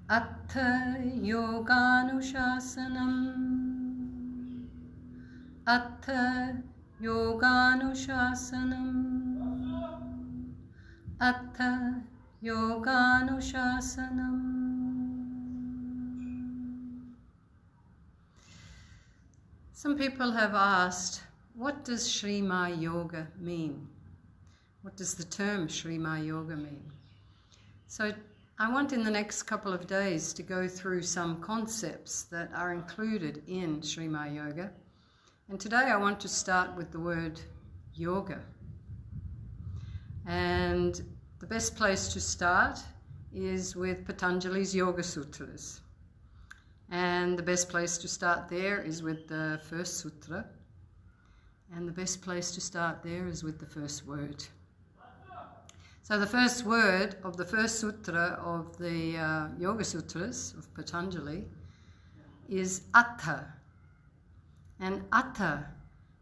Attha yoganushasanam. Attha yoganushasanam. Attha yoganushasanam. Some people have asked, what does Shrima Yoga mean? What does the term Shrima Yoga mean? So I want in the next couple of days to go through some concepts that are included in Shrima Yoga. And today I want to start with the word yoga. And the best place to start is with Patanjali's Yoga Sutras. And the best place to start there is with the first sutra. And the best place to start there is with the first word. So the first word of the first sutra of the Yoga Sutras of Patanjali is Attha. And Attha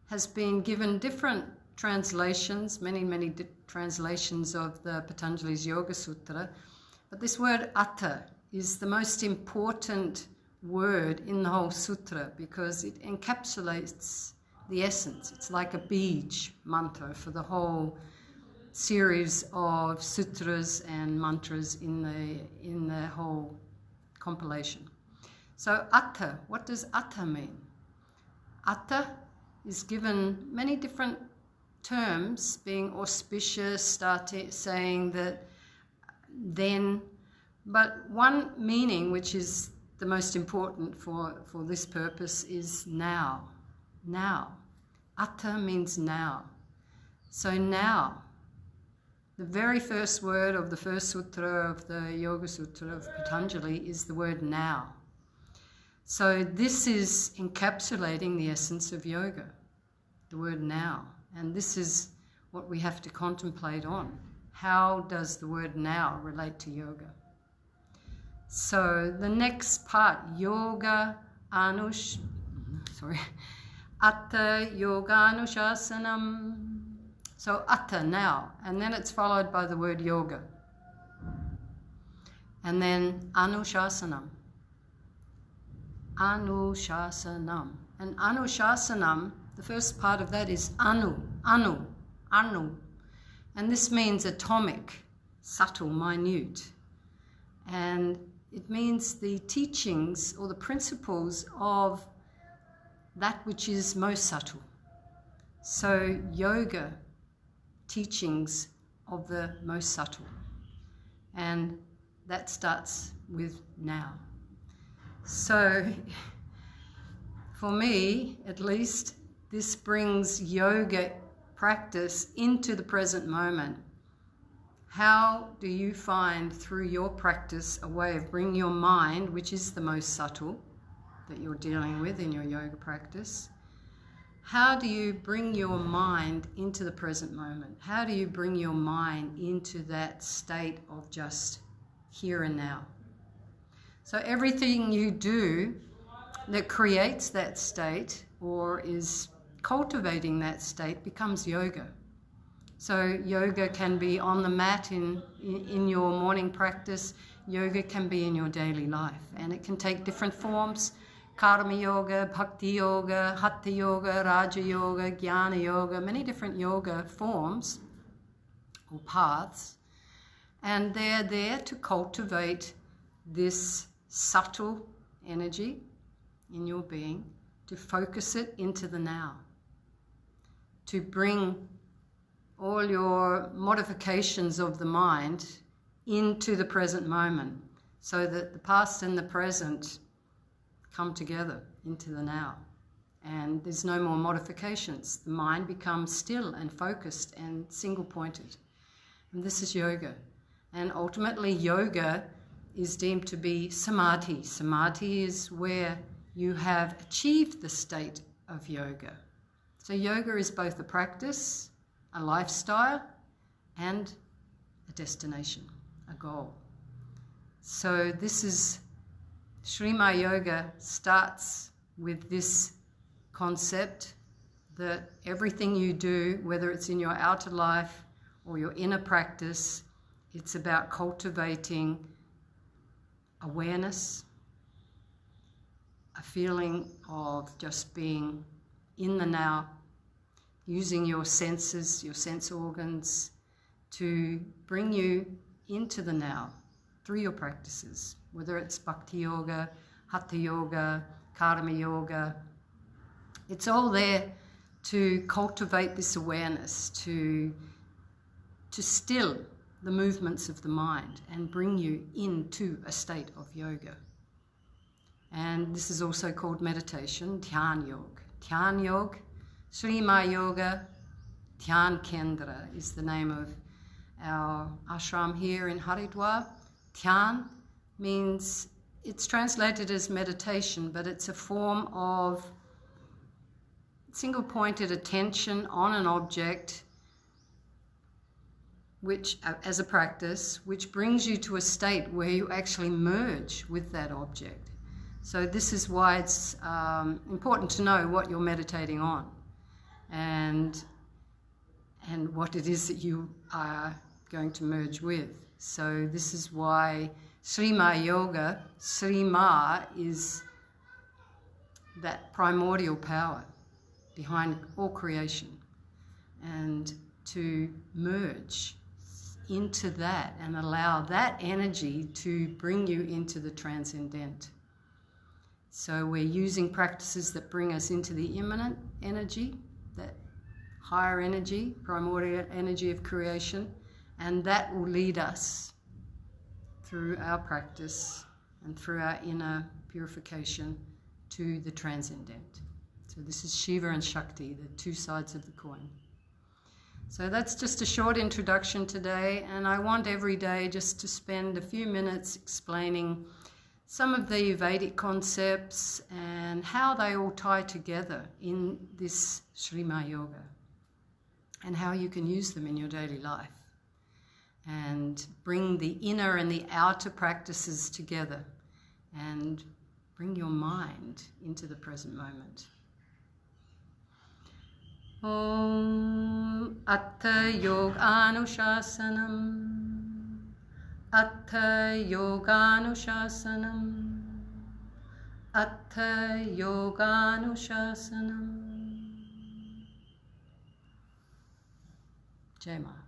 has been given different translations, many translations of the Patanjali's Yoga Sutra. But this word Attha is the most important word in the whole sutra because it encapsulates the essence. It's like a bij mantra for the whole series of sutras and mantras in the whole compilation. So Attha, what does Attha mean? Attha is given many different terms, being auspicious, saying that then, but one meaning which is the most important for this purpose is now. Now. Attha means now. So now. The very first word of the first sutra of the Yoga Sutra of Patanjali is the word now. So this is encapsulating the essence of yoga, the word now. And this is what we have to contemplate on. How does the word now relate to yoga? So the next part, Attha yoganushasanam. So Attha, now, and then it's followed by the word yoga. And then Anushasanam. Anushasanam. And Anushasanam, the first part of that is Anu. And this means atomic, subtle, minute. And it means the teachings or the principles of that which is most subtle. So yoga, teachings of the most subtle. And that starts with now. So for me, at least, this brings yoga practice into the present moment. How do you find through your practice a way of bringing your mind, which is the most subtle that you're dealing with in your yoga practice, how do you bring your mind into the present moment? How do you bring your mind into that state of just here and now? So everything you do that creates that state or is cultivating that state becomes yoga. So yoga can be on the mat in your morning practice. Yoga can be in your daily life. And it can take different forms. Karma yoga, bhakti yoga, hatha yoga, raja yoga, jnana yoga, many different yoga forms or paths. And they're there to cultivate this subtle energy in your being, to focus it into the now, to bring all your modifications of the mind into the present moment so that the past and the present come together into the now. And there's no more modifications. The mind becomes still and focused and single-pointed. And this is yoga. And ultimately, yoga is deemed to be samadhi. Samadhi is where you have achieved the state of yoga. So yoga is both a practice, a lifestyle, and a destination, a goal. So this is Shrima Yoga starts with this concept that everything you do, whether it's in your outer life or your inner practice, it's about cultivating awareness, a feeling of just being in the now, using your senses, your sense organs to bring you into the now through your practices, whether it's Bhakti Yoga, Hatha Yoga, Karma Yoga. It's all there to cultivate this awareness, to still the movements of the mind and bring you into a state of yoga. And this is also called meditation, Dhyan Yoga. Dhyan Yoga, Sri Ma Yoga, Dhyan Kendra is the name of our ashram here in Haridwar. Dhyan means, it's translated as meditation, but it's a form of single-pointed attention on an object, which, as a practice, which brings you to a state where you actually merge with that object. So this is why it's important to know what you're meditating on and what it is that you are going to merge with. So this is why Sri Ma Yoga, Sri Ma is that primordial power behind all creation, and to merge into that and allow that energy to bring you into the transcendent. So we're using practices that bring us into the immanent energy, that higher energy, primordial energy of creation, and that will lead us through our practice and through our inner purification to the transcendent. So this is Shiva and Shakti, the two sides of the coin. So that's just a short introduction today, and I want every day just to spend a few minutes explaining some of the Vedic concepts and how they all tie together in this Sri Ma Yoga, and how you can use them in your daily life and bring the inner and the outer practices together and bring your mind into the present moment. Om Atha Yoganushasanam, Atha Yoganushasanam, Atha Yoganushasanam. Jai Ma.